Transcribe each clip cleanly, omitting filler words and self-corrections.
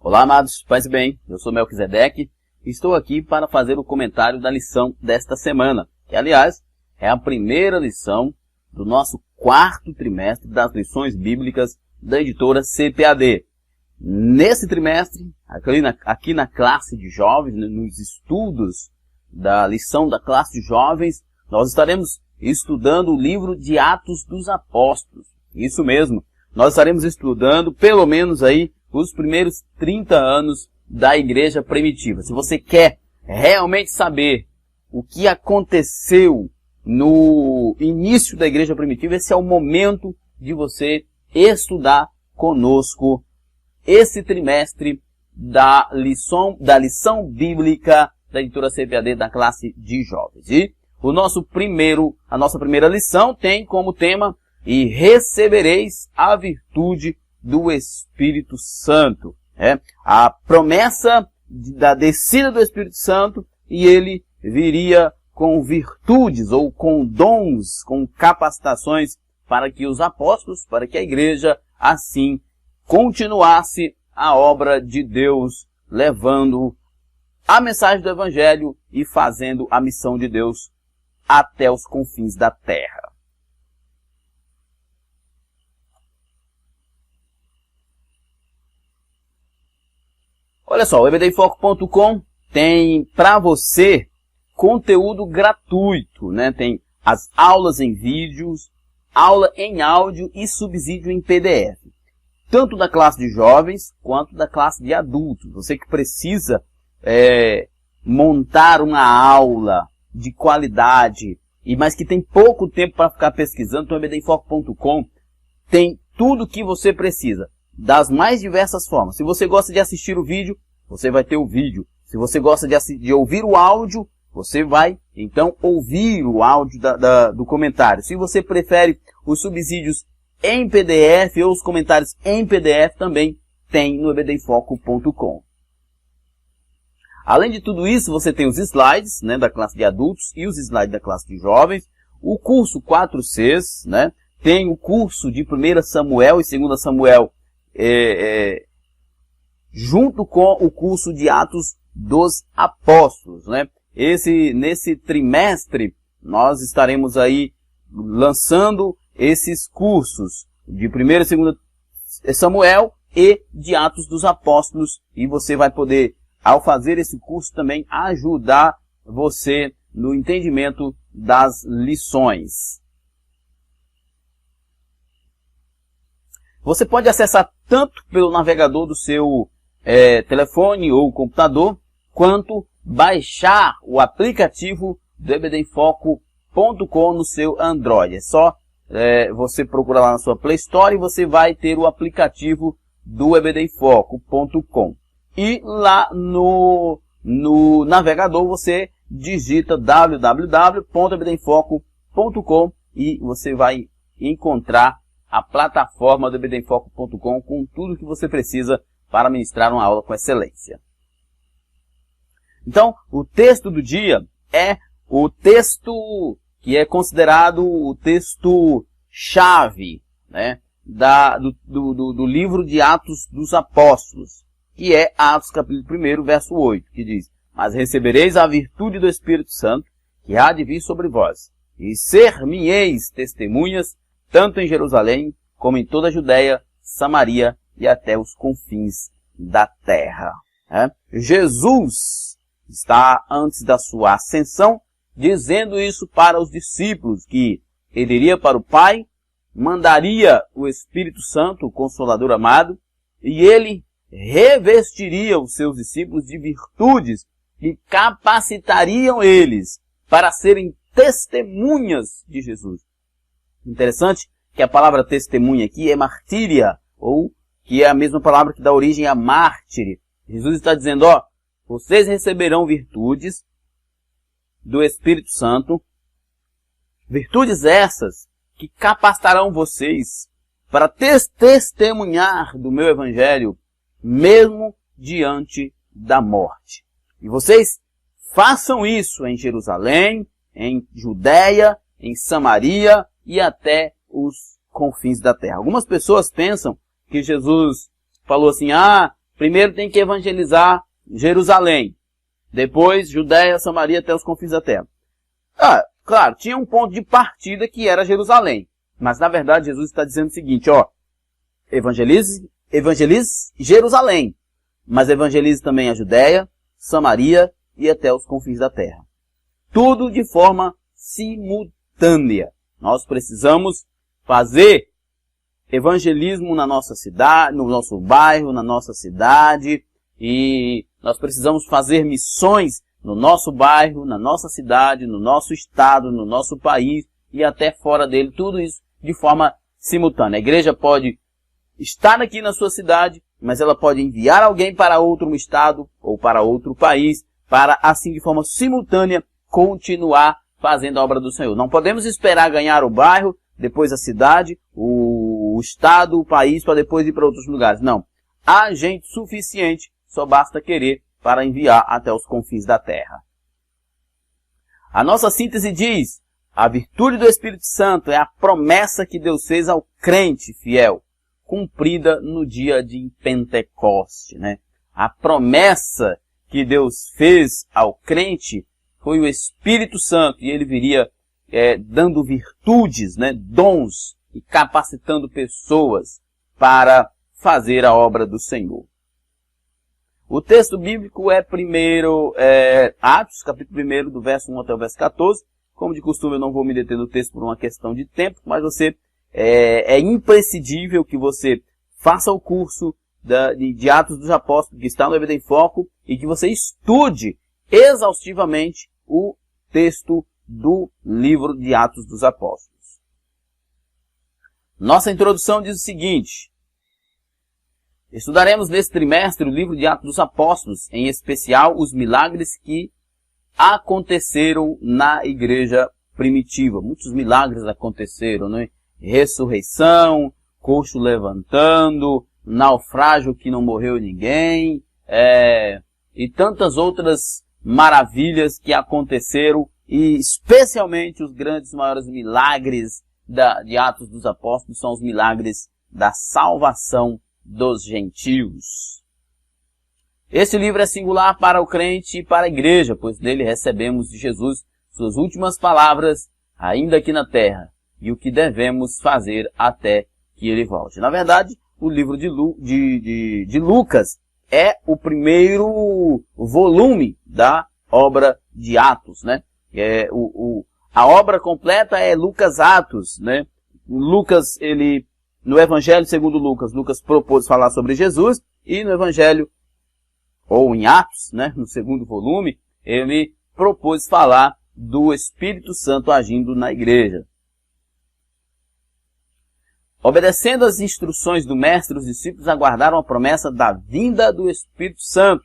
Olá, amados, paz e bem, eu sou Melquisedeque e estou aqui para fazer o comentário da lição desta semana, que, aliás, é a primeira lição do nosso quarto trimestre das lições bíblicas da editora CPAD. Nesse trimestre, aqui na classe de jovens, nos estudos da lição da classe de jovens, nós estaremos estudando o livro de Atos dos Apóstolos. Isso mesmo, nós estaremos estudando pelo menos aí os primeiros 30 anos da igreja primitiva. Se você quer realmente saber o que aconteceu no início da igreja primitiva, esse é o momento de você estudar conosco esse trimestre da lição bíblica da editora CPAD da classe de jovens. E a nossa primeira lição tem como tema: e recebereis a virtude do Espírito Santo. A promessa da descida do Espírito Santo, e ele viria com virtudes ou com dons, com capacitações para que os apóstolos, para que a igreja assim continuasse a obra de Deus, levando a mensagem do Evangelho e fazendo a missão de Deus até os confins da terra. Olha só, o ebdfoco.com tem para você conteúdo gratuito, né? Tem as aulas em vídeos, aula em áudio e subsídio em PDF. Tanto da classe de jovens quanto da classe de adultos. Você que precisa montar uma aula de qualidade, mas que tem pouco tempo para ficar pesquisando, então o ebdfoco.com tem tudo o que você precisa, das mais diversas formas. Se você gosta de assistir o vídeo, você vai ter o vídeo. Se você gosta de ouvir o áudio, você vai, então, ouvir o áudio do comentário. Se você prefere os subsídios em PDF ou os comentários em PDF, também tem no ebdfoco.com. Além de tudo isso, você tem os slides, né, da classe de adultos e os slides da classe de jovens, o curso 4Cs, né, tem o curso de 1 Samuel e 2 Samuel, junto com o curso de Atos dos Apóstolos, né? Nesse trimestre, nós estaremos aí lançando esses cursos de 1 e 2 Samuel e de Atos dos Apóstolos, e você vai poder, ao fazer esse curso, também ajudar você no entendimento das lições. Você pode acessar tanto pelo navegador do seu telefone ou computador, quanto baixar o aplicativo do ebdfoco.com no seu Android. É só você procurar lá na sua Play Store e você vai ter o aplicativo do ebdfoco.com. E lá no navegador você digita www.ebdfoco.com e você vai encontrar a plataforma do ebdfoco.com com tudo que você precisa para ministrar uma aula com excelência. Então, o texto do dia é o texto que é considerado o texto-chave, né, do livro de Atos dos Apóstolos, que é Atos capítulo 1, verso 8, que diz: mas recebereis a virtude do Espírito Santo, que há de vir sobre vós, e ser-me-eis testemunhas, tanto em Jerusalém, como em toda a Judéia, Samaria e até os confins da terra. Jesus está, antes da sua ascensão, dizendo isso para os discípulos, que ele iria para o Pai, mandaria o Espírito Santo, o Consolador amado, e ele revestiria os seus discípulos de virtudes que capacitariam eles para serem testemunhas de Jesus. Interessante que a palavra testemunha aqui é martíria, ou que é a mesma palavra que dá origem a mártire. Jesus está dizendo, vocês receberão virtudes do Espírito Santo, virtudes essas que capacitarão vocês para testemunhar do meu Evangelho, mesmo diante da morte. E vocês façam isso em Jerusalém, em Judéia, em Samaria e até os confins da terra. Algumas pessoas pensam que Jesus falou assim, primeiro tem que evangelizar Jerusalém, depois Judéia, Samaria até os confins da terra. Claro, tinha um ponto de partida que era Jerusalém, mas na verdade Jesus está dizendo o seguinte, evangelize Jerusalém, mas evangelize também a Judéia, Samaria e até os confins da terra. Tudo de forma simultânea. Nós precisamos fazer evangelismo na nossa cidade, no nosso bairro, na nossa cidade, e nós precisamos fazer missões no nosso bairro, na nossa cidade, no nosso estado, no nosso país e até fora dele, tudo isso de forma simultânea. A igreja pode estar aqui na sua cidade, mas ela pode enviar alguém para outro estado ou para outro país, para assim de forma simultânea continuar fazendo a obra do Senhor. Não podemos esperar ganhar o bairro, depois a cidade, o estado, o país, para depois ir para outros lugares. Não. Há gente suficiente, só basta querer para enviar até os confins da terra. A nossa síntese diz, a virtude do Espírito Santo é a promessa que Deus fez ao crente fiel, cumprida no dia de Pentecoste, né? A promessa que Deus fez ao crente foi o Espírito Santo, e ele viria dando virtudes, né, dons, e capacitando pessoas para fazer a obra do Senhor. O texto bíblico é primeiro Atos, capítulo 1, do verso 1 até o verso 14. Como de costume, eu não vou me deter no texto por uma questão de tempo, mas é imprescindível que você faça o curso de Atos dos Apóstolos, que está no EBD em Foco, e que você estude exaustivamente o texto do livro de Atos dos Apóstolos. Nossa introdução diz o seguinte: estudaremos nesse trimestre o livro de Atos dos Apóstolos, em especial os milagres que aconteceram na igreja primitiva. Muitos milagres aconteceram, né? Ressurreição, coxo levantando, naufrágio que não morreu ninguém, e tantas outras maravilhas que aconteceram, e especialmente os grandes, maiores milagres de Atos dos Apóstolos são os milagres da salvação dos gentios. Esse livro é singular para o crente e para a igreja, pois nele recebemos de Jesus suas últimas palavras, ainda aqui na terra, e o que devemos fazer até que ele volte. Na verdade, o livro de Lucas é o primeiro volume da obra de Atos, né? A obra completa é Lucas Atos, né? Lucas, no Evangelho segundo Lucas, Lucas propôs falar sobre Jesus, e no Evangelho, ou em Atos, né, no segundo volume, ele propôs falar do Espírito Santo agindo na igreja. Obedecendo às instruções do mestre, os discípulos aguardaram a promessa da vinda do Espírito Santo.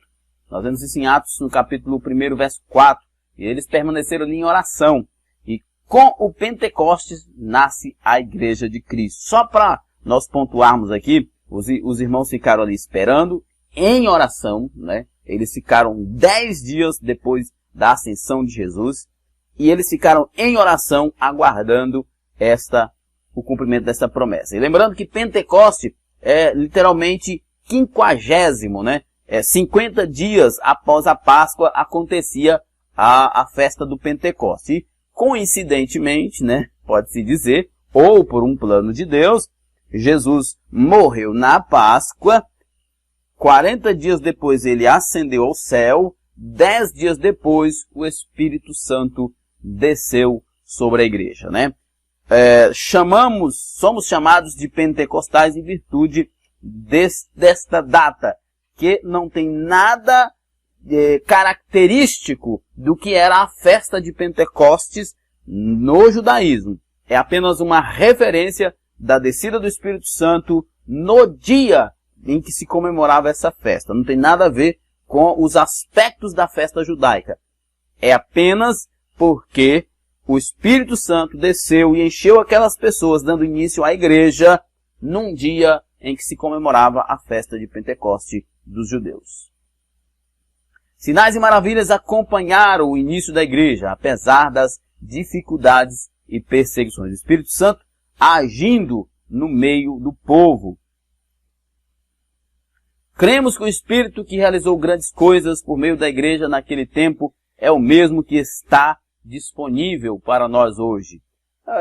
Nós vemos isso em Atos, no capítulo 1, verso 4. E eles permaneceram ali em oração. E com o Pentecostes nasce a igreja de Cristo. Só para nós pontuarmos aqui, os irmãos ficaram ali esperando, em oração, né? Eles ficaram 10 dias depois da ascensão de Jesus. E eles ficaram em oração, aguardando o cumprimento dessa promessa. E lembrando que Pentecoste é literalmente 50º, né? 50 dias após a Páscoa acontecia a festa do Pentecoste. E, coincidentemente, né, pode-se dizer, ou por um plano de Deus, Jesus morreu na Páscoa, 40 dias depois ele ascendeu ao céu, 10 dias depois o Espírito Santo desceu sobre a igreja, né? Somos chamados de pentecostais em virtude desta data, que não tem nada característico do que era a festa de Pentecostes no judaísmo. É apenas uma referência da descida do Espírito Santo no dia em que se comemorava essa festa. Não tem nada a ver com os aspectos da festa judaica. É apenas porque o Espírito Santo desceu e encheu aquelas pessoas, dando início à igreja, num dia em que se comemorava a festa de Pentecoste dos judeus. Sinais e maravilhas acompanharam o início da igreja, apesar das dificuldades e perseguições. O Espírito Santo agindo no meio do povo. Cremos que o Espírito que realizou grandes coisas por meio da igreja naquele tempo é o mesmo que está disponível para nós hoje.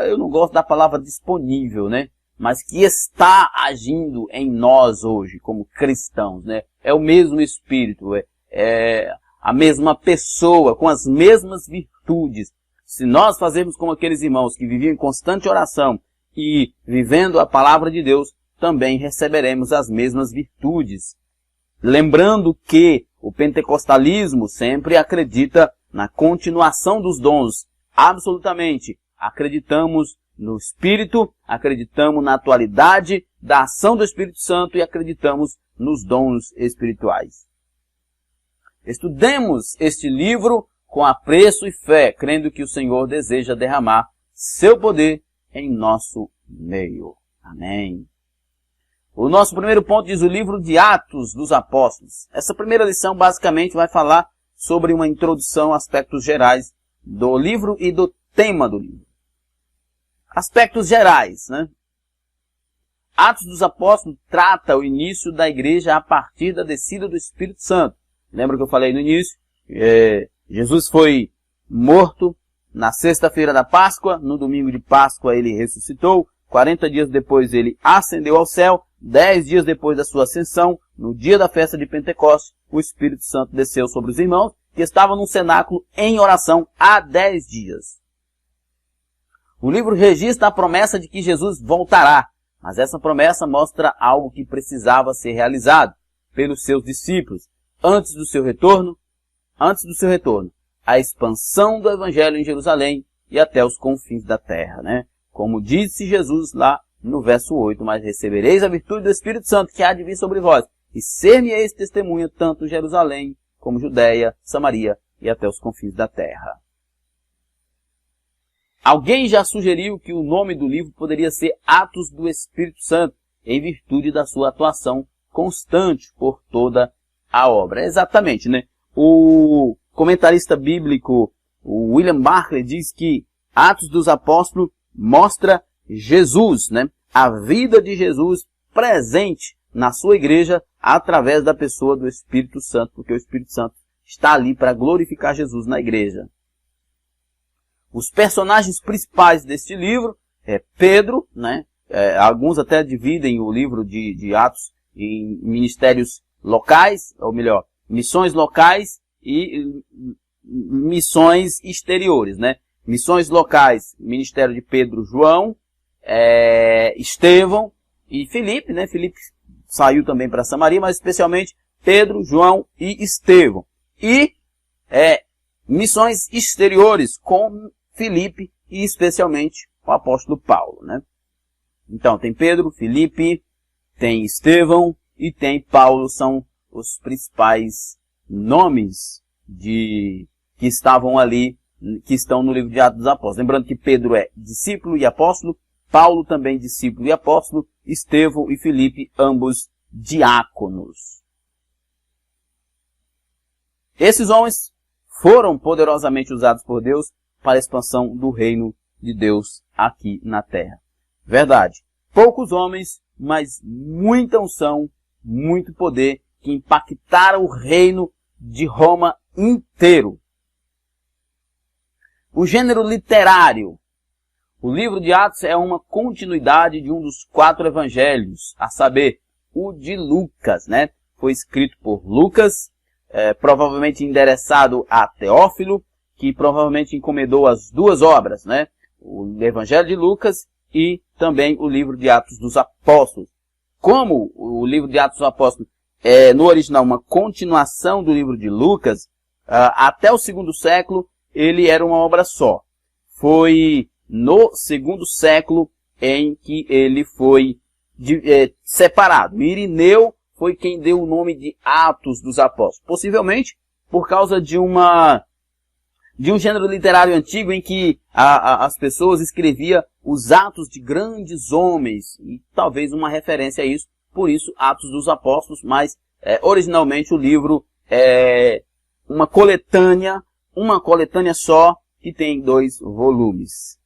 Eu não gosto da palavra disponível, né? Mas que está agindo em nós hoje, como cristãos, né? É o mesmo Espírito, é a mesma pessoa, com as mesmas virtudes. Se nós fazermos como aqueles irmãos que viviam em constante oração e vivendo a palavra de Deus, também receberemos as mesmas virtudes. Lembrando que o pentecostalismo sempre acredita na continuação dos dons. Absolutamente. Acreditamos no Espírito, acreditamos na atualidade da ação do Espírito Santo e acreditamos nos dons espirituais. Estudemos este livro com apreço e fé, crendo que o Senhor deseja derramar seu poder em nosso meio. Amém. O nosso primeiro ponto diz o livro de Atos dos Apóstolos. Essa primeira lição basicamente vai falar sobre uma introdução, aspectos gerais do livro e do tema do livro. Aspectos gerais, né? Atos dos Apóstolos trata o início da igreja a partir da descida do Espírito Santo. Lembra que eu falei no início? Jesus foi morto na sexta-feira da Páscoa, no domingo de Páscoa ele ressuscitou, 40 dias depois ele ascendeu ao céu, 10 dias depois da sua ascensão, no dia da festa de Pentecostes, o Espírito Santo desceu sobre os irmãos, que estavam num cenáculo em oração há 10 dias. O livro registra a promessa de que Jesus voltará, mas essa promessa mostra algo que precisava ser realizado pelos seus discípulos antes do seu retorno, a expansão do Evangelho em Jerusalém e até os confins da terra, né? Como disse Jesus lá no verso 8, mas recebereis a virtude do Espírito Santo que há de vir sobre vós, e ser-me-eis testemunha tanto Jerusalém como Judeia, Samaria e até os confins da terra. Alguém já sugeriu que o nome do livro poderia ser Atos do Espírito Santo, em virtude da sua atuação constante por toda a obra. Exatamente, né? O comentarista bíblico o William Barclay diz que Atos dos Apóstolos mostra Jesus, né? A vida de Jesus presente na sua igreja através da pessoa do Espírito Santo, porque o Espírito Santo está ali para glorificar Jesus na igreja. Os personagens principais deste livro é Pedro, né? Alguns até dividem o livro de Atos em ministérios locais, ou melhor, missões locais e missões exteriores, né? Missões locais, ministério de Pedro, João, Estevão e Filipe, né? Filipe saiu também para Samaria, mas especialmente Pedro, João e Estevão. E missões exteriores com Filipe e especialmente o apóstolo Paulo, né? Então tem Pedro, Filipe, tem Estevão e tem Paulo, são os principais nomes que estavam ali, que estão no livro de Atos dos Apóstolos. Lembrando que Pedro é discípulo e apóstolo, Paulo também discípulo e apóstolo, Estevão e Filipe, ambos diáconos. Esses homens foram poderosamente usados por Deus para a expansão do reino de Deus aqui na terra. Verdade, poucos homens, mas muita unção, muito poder, que impactaram o reino de Roma inteiro. O gênero literário. O livro de Atos é uma continuidade de um dos 4 evangelhos, a saber, o de Lucas, né? Foi escrito por Lucas, provavelmente endereçado a Teófilo, que provavelmente encomendou as 2 obras, né? O Evangelho de Lucas e também o livro de Atos dos Apóstolos. Como o livro de Atos dos Apóstolos é, no original, uma continuação do livro de Lucas, até o 2º século, ele era uma obra só. Foi no 2º século em que ele foi separado. Irineu foi quem deu o nome de Atos dos Apóstolos. Possivelmente por causa de um gênero literário antigo em que as pessoas escreviam os atos de grandes homens, e talvez uma referência a isso, por isso Atos dos Apóstolos, mas originalmente o livro é uma coletânea só, que tem 2 volumes.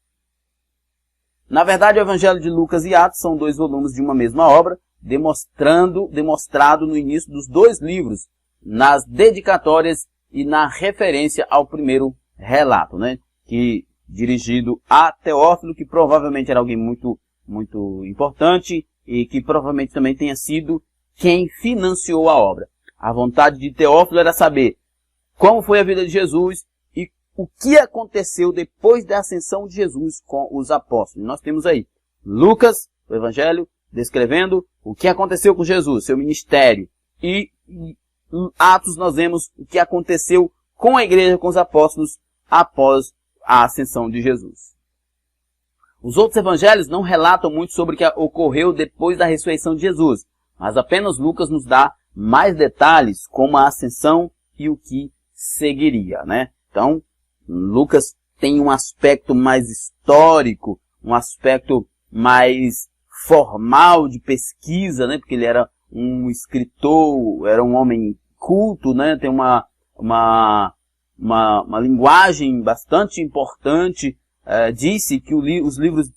Na verdade, o Evangelho de Lucas e Atos são 2 volumes de uma mesma obra, demonstrado no início dos 2 livros, nas dedicatórias e na referência ao primeiro relato, né? Que dirigido a Teófilo, que provavelmente era alguém muito importante e que provavelmente também tenha sido quem financiou a obra. A vontade de Teófilo era saber como foi a vida de Jesus e o que aconteceu depois da ascensão de Jesus com os apóstolos. Nós temos aí Lucas, o Evangelho, descrevendo o que aconteceu com Jesus, seu ministério. E em Atos nós vemos o que aconteceu com a igreja, com os apóstolos, após a ascensão de Jesus. Os outros evangelhos não relatam muito sobre o que ocorreu depois da ressurreição de Jesus, mas apenas Lucas nos dá mais detalhes, como a ascensão e o que seguiria, né? Então, Lucas tem um aspecto mais histórico, um aspecto mais formal de pesquisa, né? Porque ele era um escritor, era um homem culto, né? Tem uma linguagem bastante importante. Disse que os livros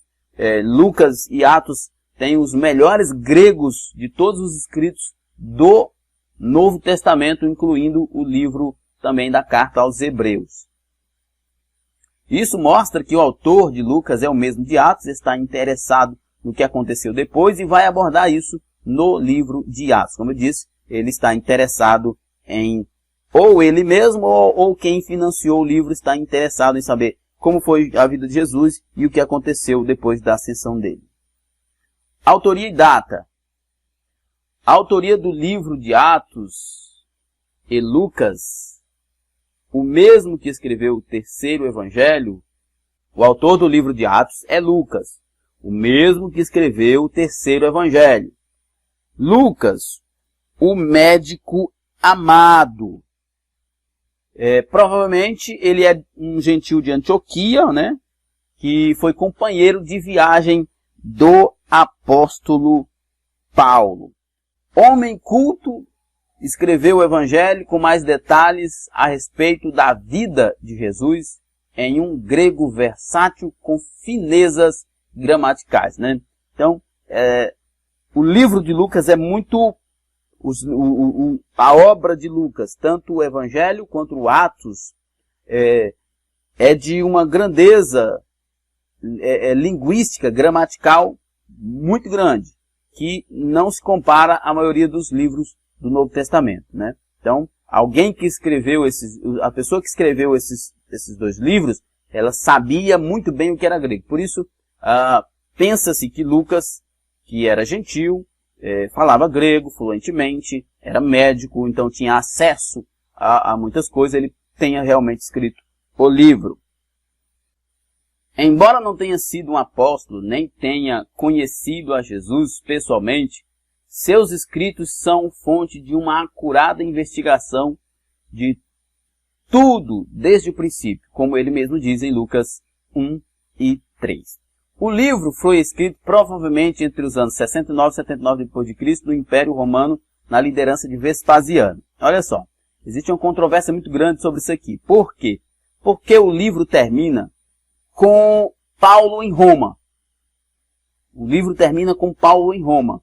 Lucas e Atos têm os melhores gregos de todos os escritos do Novo Testamento, incluindo o livro também da carta aos Hebreus. Isso mostra que o autor de Lucas é o mesmo de Atos, está interessado no que aconteceu depois e vai abordar isso no livro de Atos. Como eu disse, ele está interessado em, ou ele mesmo, ou quem financiou o livro está interessado em saber como foi a vida de Jesus e o que aconteceu depois da ascensão dele. Autoria e data. A autoria do livro de Atos e Lucas, o mesmo que escreveu o terceiro evangelho, o autor do livro de Atos é Lucas, o mesmo que escreveu o terceiro evangelho. Lucas, o médico amado. Provavelmente ele é um gentil de Antioquia, né? Que foi companheiro de viagem do apóstolo Paulo. Homem culto, escreveu o evangelho com mais detalhes a respeito da vida de Jesus em um grego versátil com finezas gramaticais, né? Então, o livro de Lucas é muito... a obra de Lucas, tanto o Evangelho quanto o Atos, é de uma grandeza linguística, gramatical, muito grande, que não se compara à maioria dos livros do Novo Testamento, né? Então, a pessoa que escreveu esses 2 livros, ela sabia muito bem o que era grego. Por isso, pensa-se que Lucas, que era gentil, falava grego fluentemente, era médico, então tinha acesso a muitas coisas, ele tenha realmente escrito o livro. Embora não tenha sido um apóstolo, nem tenha conhecido a Jesus pessoalmente, seus escritos são fonte de uma acurada investigação de tudo desde o princípio, como ele mesmo diz em Lucas 1 e 3. O livro foi escrito provavelmente entre os anos 69 e 79 d.C. no Império Romano, na liderança de Vespasiano. Olha só, existe uma controvérsia muito grande sobre isso aqui. Por quê? Porque o livro termina com Paulo em Roma. O livro termina com Paulo em Roma.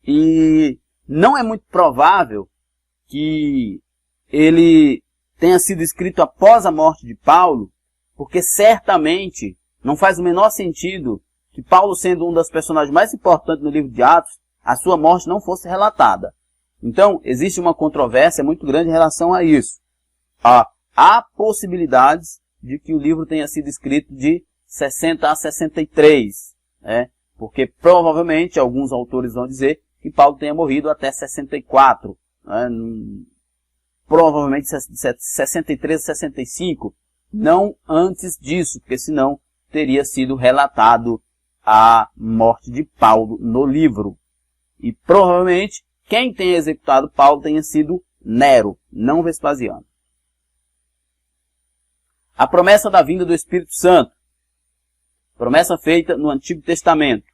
E não é muito provável que ele tenha sido escrito após a morte de Paulo, porque certamente não faz o menor sentido que Paulo, sendo um dos personagens mais importantes no livro de Atos, a sua morte não fosse relatada. Então, existe uma controvérsia muito grande em relação a isso. Há possibilidades de que o livro tenha sido escrito de 60 a 63, né? Porque provavelmente alguns autores vão dizer que Paulo tenha morrido até 64, né? Provavelmente 63 a 65, não antes disso, porque senão teria sido relatado a morte de Paulo no livro. E provavelmente quem tenha executado Paulo tenha sido Nero, não Vespasiano. A promessa da vinda do Espírito Santo. Promessa feita no Antigo Testamento.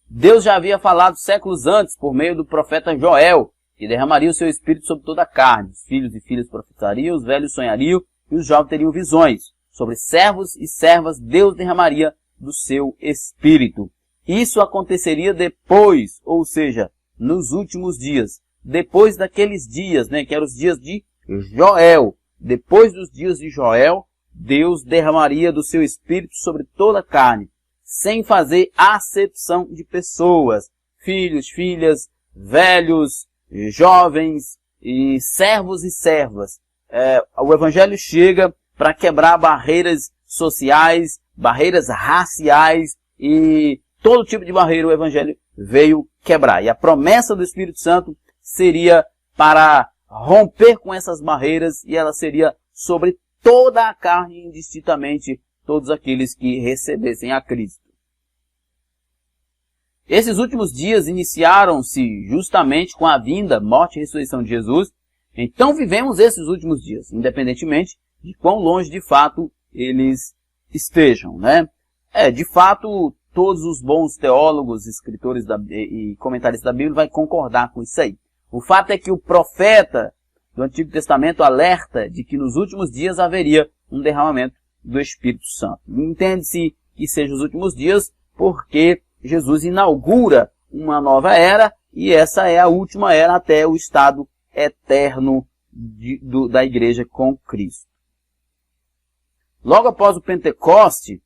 Deus já havia falado séculos antes, por meio do profeta Joel, que derramaria o seu Espírito sobre toda a carne. Os filhos e filhas profetariam, os velhos sonhariam e os jovens teriam visões. Sobre servos e servas Deus derramaria do seu Espírito. Isso aconteceria depois, ou seja, nos últimos dias. Depois daqueles dias, né, que eram os dias de Joel. Depois dos dias de Joel, Deus derramaria do seu Espírito sobre toda a carne, sem fazer acepção de pessoas, filhos, filhas, velhos, jovens, e servos e servas. O Evangelho chega para quebrar barreiras sociais, barreiras raciais e todo tipo de barreira o Evangelho veio quebrar. E a promessa do Espírito Santo seria para romper com essas barreiras e ela seria sobre toda a carne, indistintamente todos aqueles que recebessem a Cristo. Esses últimos dias iniciaram-se justamente com a vinda, morte e ressurreição de Jesus. Então vivemos esses últimos dias, independentemente de quão longe de fato eles estejam, né? De fato, todos os bons teólogos, escritores e comentaristas da Bíblia vão concordar com isso aí. O fato é que o profeta do Antigo Testamento alerta de que nos últimos dias haveria um derramamento do Espírito Santo. Entende-se que sejam os últimos dias porque Jesus inaugura uma nova era e essa é a última era até o estado eterno da igreja com Cristo. Logo após o Pentecoste,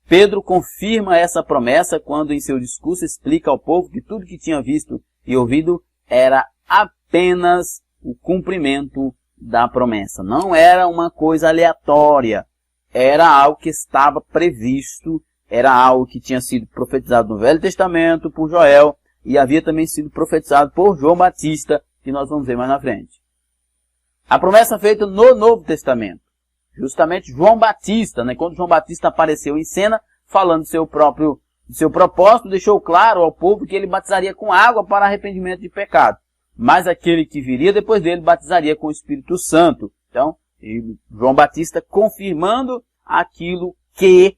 Pedro confirma essa promessa quando em seu discurso explica ao povo que tudo que tinha visto e ouvido era apenas o cumprimento da promessa. Não era uma coisa aleatória, era algo que estava previsto, era algo que tinha sido profetizado no Velho Testamento por Joel e havia também sido profetizado por João Batista, que nós vamos ver mais na frente. A promessa feita no Novo Testamento, justamente João Batista, né, quando João Batista apareceu em cena, falando do seu propósito, deixou claro ao povo que ele batizaria com água para arrependimento de pecado. Mas aquele que viria depois dele batizaria com o Espírito Santo. Então, João Batista confirmando aquilo que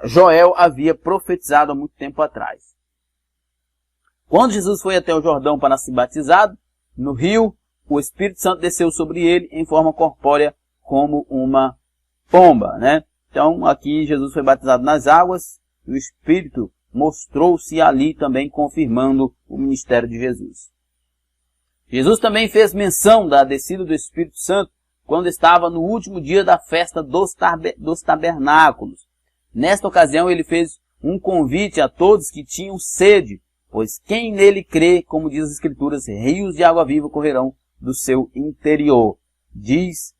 Joel havia profetizado há muito tempo atrás. Quando Jesus foi até o Jordão para ser batizado, no rio, o Espírito Santo desceu sobre ele em forma corpórea como uma pomba, né? Então, aqui Jesus foi batizado nas águas e o Espírito mostrou-se ali também confirmando o ministério de Jesus. Jesus também fez menção da descida do Espírito Santo quando estava no último dia da festa dos tabernáculos. Nesta ocasião, ele fez um convite a todos que tinham sede, pois quem nele crê, como diz as Escrituras, rios de água viva correrão do seu interior. Diz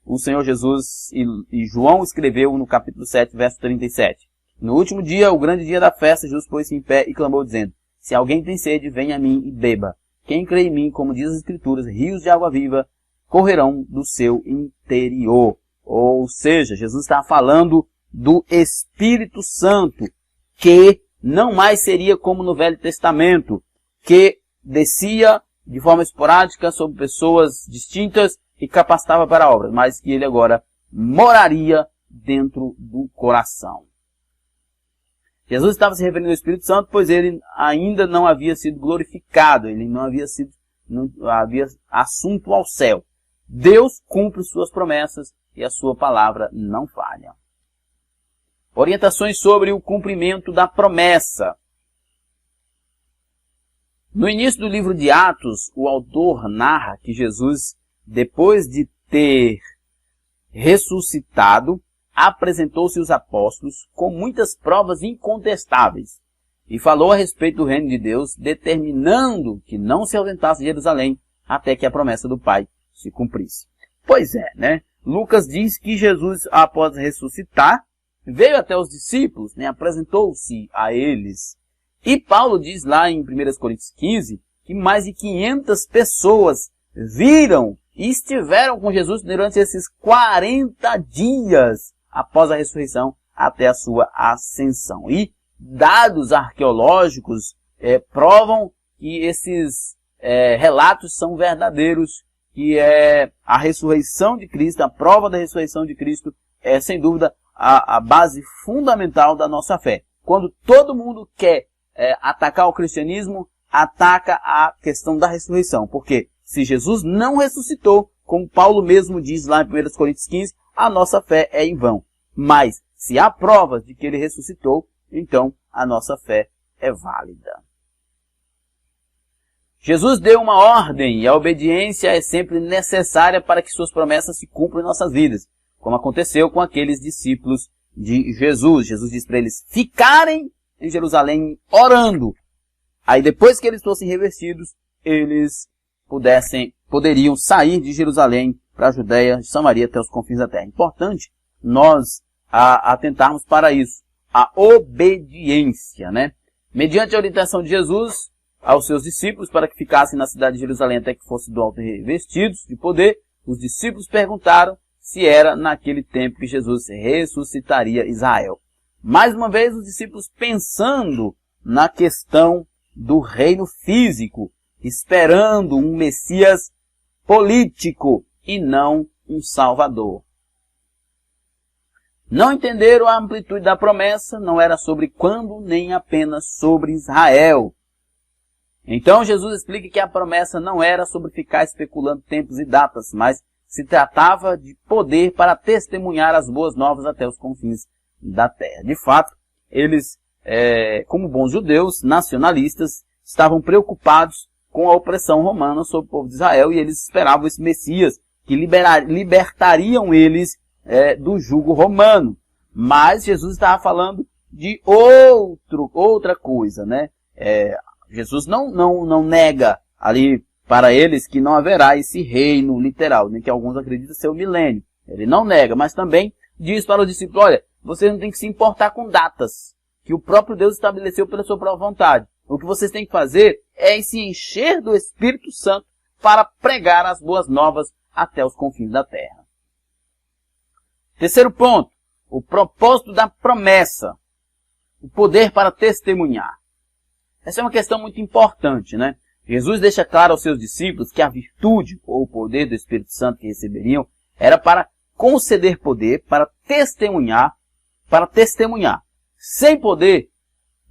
o Senhor Jesus e João escreveu no capítulo 7, verso 37. No último dia, o grande dia da festa, Jesus pôs-se em pé e clamou dizendo: se alguém tem sede, venha a mim e beba. Quem crê em mim, como diz as Escrituras, rios de água viva correrão do seu interior. Ou seja, Jesus está falando do Espírito Santo, que não mais seria como no Velho Testamento, que descia de forma esporádica sobre pessoas distintas e capacitava para a obra, mas que ele agora moraria dentro do coração. Jesus estava se referindo ao Espírito Santo, pois ele ainda não havia sido glorificado, ele não havia assunto ao céu. Deus cumpre suas promessas e a sua palavra não falha. Orientações sobre o cumprimento da promessa. No início do livro de Atos, o autor narra que Jesus, depois de ter ressuscitado, apresentou-se aos apóstolos com muitas provas incontestáveis e falou a respeito do reino de Deus, determinando que não se ausentasse de Jerusalém até que a promessa do Pai se cumprisse. Pois é, né? Lucas diz que Jesus, após ressuscitar, veio até os discípulos, né? Apresentou-se a eles. E Paulo diz lá em 1 Coríntios 15 que mais de 500 pessoas viram e estiveram com Jesus durante esses 40 dias após a ressurreição até a sua ascensão. E dados arqueológicos provam que esses relatos são verdadeiros, que a ressurreição de Cristo, a prova da ressurreição de Cristo é sem dúvida a base fundamental da nossa fé. Quando todo mundo quer atacar o cristianismo, ataca a questão da ressurreição. Porque se Jesus não ressuscitou, como Paulo mesmo diz lá em 1 Coríntios 15, a nossa fé é em vão. Mas, Se há provas de que ele ressuscitou, então a nossa fé é válida. Jesus deu uma ordem e a obediência é sempre necessária para que suas promessas se cumpram em nossas vidas, como aconteceu com aqueles discípulos de Jesus. Jesus disse para eles ficarem em Jerusalém orando. Aí depois que eles fossem revestidos, eles poderiam sair de Jerusalém para a Judéia, Samaria até os confins da terra. É importante nós atentarmos para isso. A obediência, né? Mediante a orientação de Jesus aos seus discípulos para que ficassem na cidade de Jerusalém até que fossem do alto revestidos de poder, os discípulos perguntaram se era naquele tempo que Jesus ressuscitaria Israel. Mais uma vez, os discípulos pensando na questão do reino físico, esperando um Messias político e não um Salvador. Não entenderam a amplitude da promessa, não era sobre quando, nem apenas sobre Israel. Então Jesus explica que a promessa não era sobre ficar especulando tempos e datas, mas se tratava de poder para testemunhar as boas novas até os confins da terra. De fato, eles, como bons judeus, nacionalistas, estavam preocupados com a opressão romana sobre o povo de Israel e eles esperavam esse Messias que libertariam eles do jugo romano. Mas Jesus estava falando de outra coisa, né? Jesus não nega ali para eles que não haverá esse reino literal, nem que alguns acreditam ser o milênio. Ele não nega, mas também diz para os discípulos, olha, vocês não têm que se importar com datas que o próprio Deus estabeleceu pela sua própria vontade. O que vocês têm que fazer é se encher do Espírito Santo para pregar as boas novas até os confins da terra. Terceiro ponto, o propósito da promessa, o poder para testemunhar. Essa é uma questão muito importante, né? Jesus deixa claro aos seus discípulos que a virtude ou o poder do Espírito Santo que receberiam era para conceder poder, para testemunhar. Sem poder,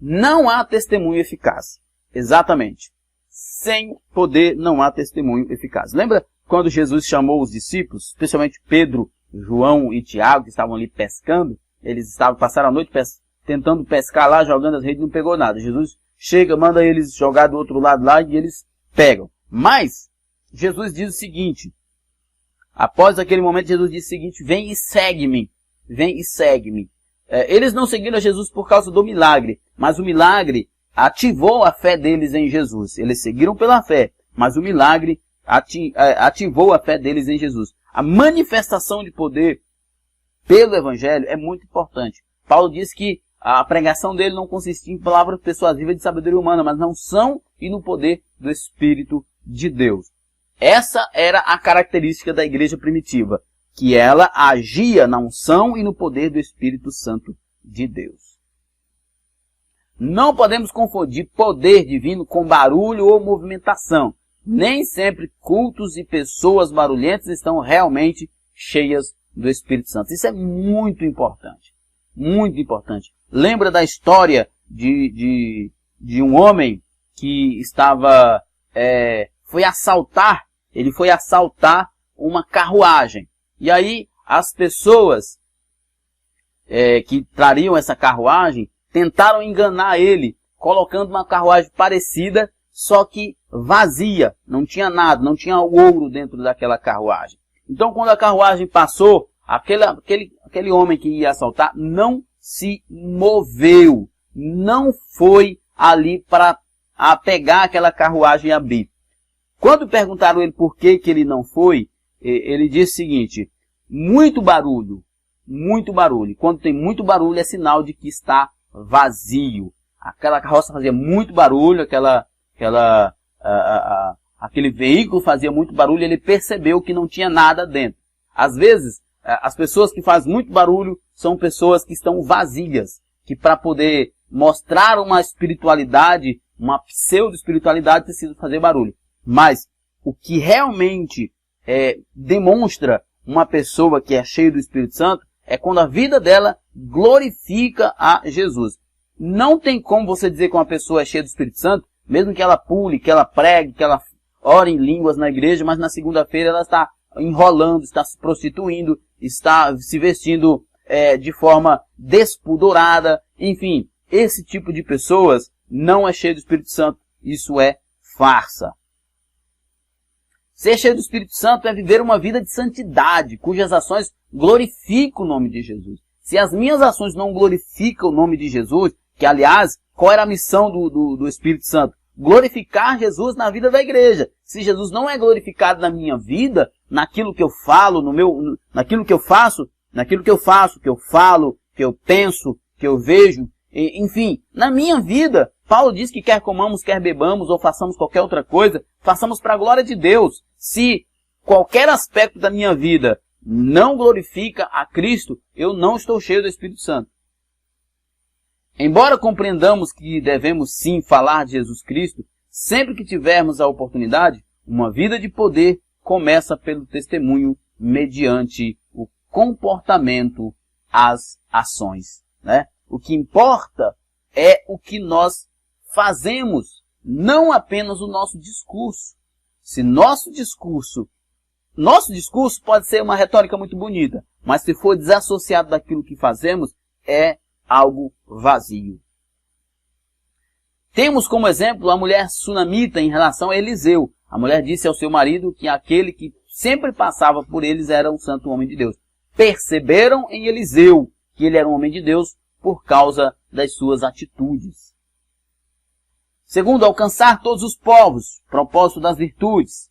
não há testemunho eficaz. Exatamente. Sem poder, não há testemunho eficaz. Lembra quando Jesus chamou os discípulos, especialmente Pedro, João e Tiago, que estavam ali pescando? Eles passaram a noite tentando pescar lá, jogando as redes, não pegou nada. Jesus chega, manda eles jogar do outro lado lá e eles pegam. Mas, Jesus diz o seguinte, após aquele momento, Jesus diz o seguinte, vem e segue-me, vem e segue-me. Eles não seguiram a Jesus por causa do milagre, mas o milagre ativou a fé deles em Jesus. Eles seguiram pela fé, mas o milagre ativou a fé deles em Jesus. A manifestação de poder pelo Evangelho é muito importante. Paulo diz que a pregação dele não consistia em palavras persuasivas de sabedoria humana, mas na unção e no poder do Espírito de Deus. Essa era a característica da igreja primitiva, que ela agia na unção e no poder do Espírito Santo de Deus. Não podemos confundir poder divino com barulho ou movimentação. Nem sempre cultos e pessoas barulhentas estão realmente cheias do Espírito Santo. Isso é muito importante. Muito importante. Lembra da história de um homem que ele foi assaltar uma carruagem. E aí as pessoas que trariam essa carruagem tentaram enganar ele, colocando uma carruagem parecida, só que vazia, não tinha nada, não tinha ouro dentro daquela carruagem. Então quando a carruagem passou, aquele homem que ia assaltar não se moveu, não foi ali para pegar aquela carruagem e abrir. Quando perguntaram ele por que ele não foi, ele disse o seguinte, muito barulho. Quando tem muito barulho é sinal de que está vazio. Aquela carroça fazia muito barulho, aquele veículo fazia muito barulho e ele percebeu que não tinha nada dentro. Às vezes, as pessoas que fazem muito barulho são pessoas que estão vazias, que para poder mostrar uma espiritualidade, uma pseudo-espiritualidade, precisam fazer barulho. Mas o que realmente demonstra uma pessoa que é cheia do Espírito Santo é quando a vida dela glorifica a Jesus. Não tem como você dizer que uma pessoa é cheia do Espírito Santo, mesmo que ela pule, que ela pregue, que ela ore em línguas na igreja, mas na segunda-feira ela está enrolando, está se prostituindo, está se vestindo de forma despudorada. Enfim, esse tipo de pessoas não é cheio do Espírito Santo. Isso é farsa. Ser cheio do Espírito Santo é viver uma vida de santidade, cujas ações glorificam o nome de Jesus. Se as minhas ações não glorificam o nome de Jesus, que aliás, qual era a missão do Espírito Santo? Glorificar Jesus na vida da igreja. Se Jesus não é glorificado na minha vida, naquilo que eu falo, naquilo que eu faço, que eu falo, que eu penso, que eu vejo, enfim, na minha vida, Paulo diz que quer comamos, quer bebamos ou façamos qualquer outra coisa, façamos para a glória de Deus. Se qualquer aspecto da minha vida não glorifica a Cristo, eu não estou cheio do Espírito Santo. Embora compreendamos que devemos sim falar de Jesus Cristo, sempre que tivermos a oportunidade, uma vida de poder começa pelo testemunho mediante o comportamento, as ações, né? O que importa é o que nós fazemos, não apenas o nosso discurso. Se nosso discurso pode ser uma retórica muito bonita, mas se for desassociado daquilo que fazemos, é algo vazio. Temos como exemplo a mulher sunamita em relação a Eliseu. A mulher disse ao seu marido que aquele que sempre passava por eles era um santo homem de Deus. Perceberam em Eliseu que ele era um homem de Deus por causa das suas atitudes. Segundo, alcançar todos os povos, propósito das virtudes.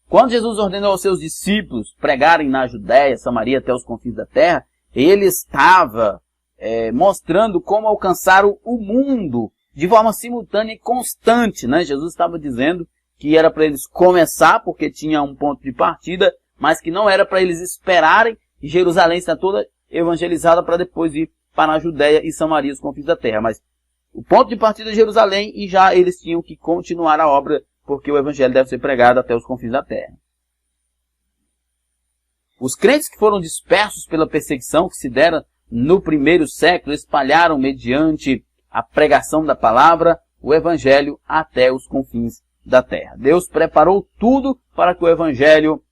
Quando Jesus ordenou aos seus discípulos pregarem na Judéia, Samaria até os confins da terra, ele estava mostrando como alcançar o mundo de forma simultânea e constante, né? Jesus estava dizendo que era para eles começar, porque tinha um ponto de partida, mas que não era para eles esperarem e Jerusalém está toda evangelizada para depois ir para a Judéia e Samaria, os confins da terra. Mas o ponto de partida é Jerusalém e já eles tinham que continuar a obra, porque o evangelho deve ser pregado até os confins da terra. Os crentes que foram dispersos pela perseguição que se dera no primeiro século espalharam mediante a pregação da palavra o evangelho até os confins da terra. Deus preparou tudo para que o evangelho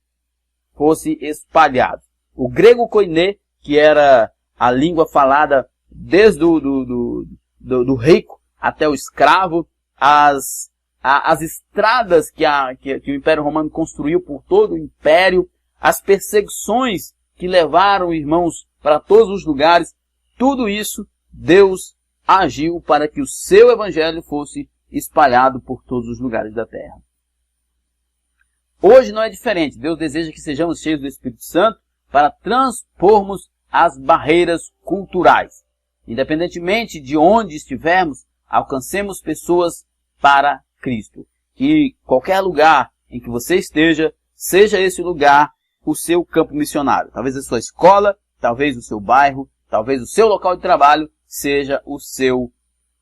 fosse espalhado. O grego koiné, que era a língua falada desde do rico até o escravo, as estradas que o Império Romano construiu por todo o Império, as perseguições que levaram irmãos para todos os lugares, tudo isso Deus agiu para que o seu evangelho fosse espalhado por todos os lugares da terra. Hoje não é diferente. Deus deseja que sejamos cheios do Espírito Santo para transpormos as barreiras culturais. Independentemente de onde estivermos, alcancemos pessoas para Cristo. Que qualquer lugar em que você esteja, seja esse lugar o seu campo missionário. Talvez a sua escola, talvez o seu bairro, talvez o seu local de trabalho seja o seu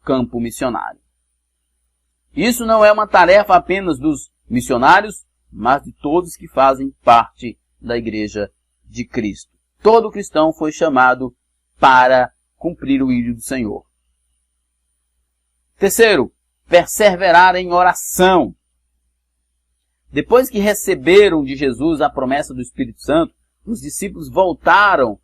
campo missionário. Isso não é uma tarefa apenas dos missionários, mas de todos que fazem parte da Igreja de Cristo. Todo cristão foi chamado para cumprir o ídolo do Senhor. Terceiro, perseverar em oração. Depois que receberam de Jesus a promessa do Espírito Santo, os discípulos voltaram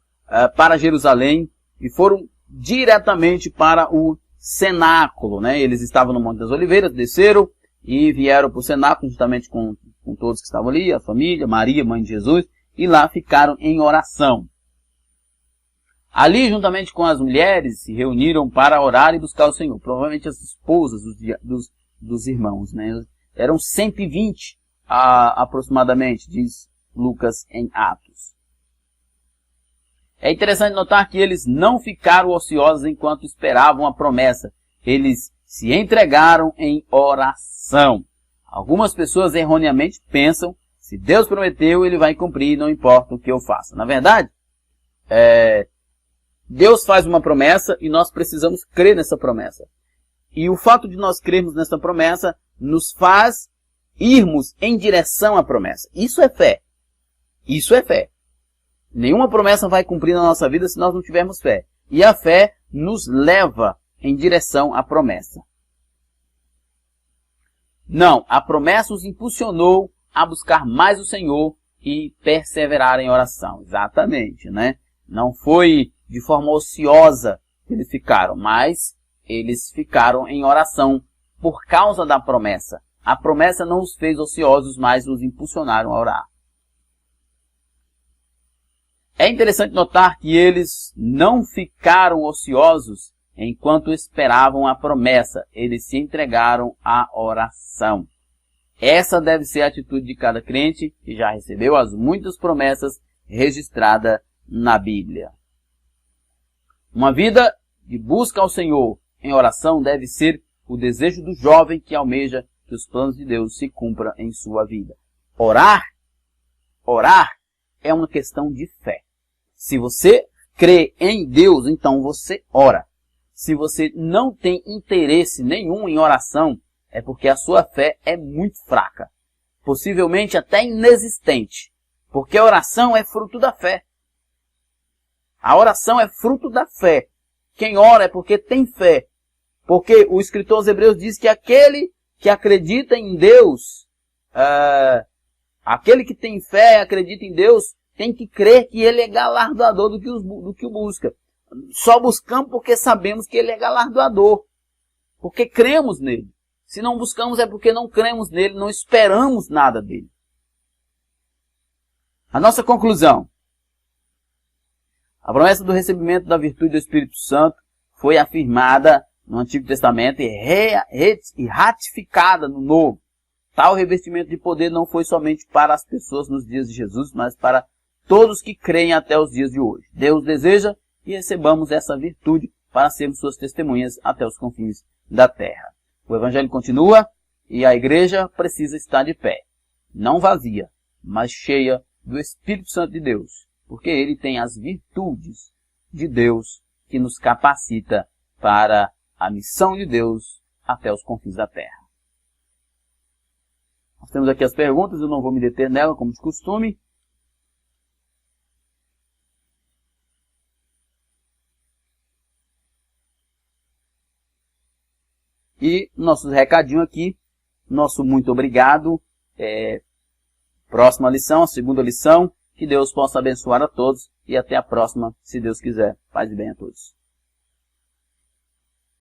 para Jerusalém e foram diretamente para o cenáculo, né? Eles estavam no Monte das Oliveiras, desceram e vieram para o cenáculo juntamente com todos que estavam ali, a família, Maria, mãe de Jesus, e lá ficaram em oração. Ali, juntamente com as mulheres, se reuniram para orar e buscar o Senhor. Provavelmente as esposas dos irmãos, né? Eram 120 aproximadamente, diz Lucas em Atos. É interessante notar que eles não ficaram ociosos enquanto esperavam a promessa. Eles se entregaram em oração. Algumas pessoas erroneamente pensam, se Deus prometeu, Ele vai cumprir, não importa o que eu faça. Na verdade, Deus faz uma promessa e nós precisamos crer nessa promessa. E o fato de nós crermos nessa promessa nos faz irmos em direção à promessa. Isso é fé. Isso é fé. Nenhuma promessa vai cumprir na nossa vida se nós não tivermos fé. E a fé nos leva em direção à promessa. Não, a promessa os impulsionou a buscar mais o Senhor e perseverar em oração. Exatamente, né? Não foi de forma ociosa que eles ficaram, mas eles ficaram em oração por causa da promessa. A promessa não os fez ociosos, mas os impulsionaram a orar. É interessante notar que eles não ficaram ociosos enquanto esperavam a promessa. Eles se entregaram à oração. Essa deve ser a atitude de cada crente que já recebeu as muitas promessas registradas na Bíblia. Uma vida de busca ao Senhor em oração deve ser o desejo do jovem que almeja que os planos de Deus se cumpram em sua vida. Orar é uma questão de fé. Se você crê em Deus, então você ora. Se você não tem interesse nenhum em oração, é porque a sua fé é muito fraca. Possivelmente até inexistente. Porque a oração é fruto da fé. A oração é fruto da fé. Quem ora é porque tem fé. Porque o escritor aos Hebreus diz que aquele que acredita em Deus, aquele que tem fé e acredita em Deus, tem que crer que Ele é galardoador do que o busca. Só buscamos porque sabemos que Ele é galardoador. Porque cremos nele. Se não buscamos é porque não cremos nele, não esperamos nada dele. A nossa conclusão. A promessa do recebimento da virtude do Espírito Santo foi afirmada no Antigo Testamento e ratificada no Novo. Tal revestimento de poder não foi somente para as pessoas nos dias de Jesus, mas para todos que creem até os dias de hoje. Deus deseja que recebamos essa virtude para sermos suas testemunhas até os confins da terra. O Evangelho continua e a igreja precisa estar de pé. Não vazia, mas cheia do Espírito Santo de Deus. Porque ele tem as virtudes de Deus que nos capacita para a missão de Deus até os confins da terra. Nós temos aqui as perguntas, eu não vou me deter nela como de costume. E nosso recadinho aqui, nosso muito obrigado. Próxima lição, a segunda lição. Que Deus possa abençoar a todos e até a próxima, se Deus quiser. Paz e bem a todos.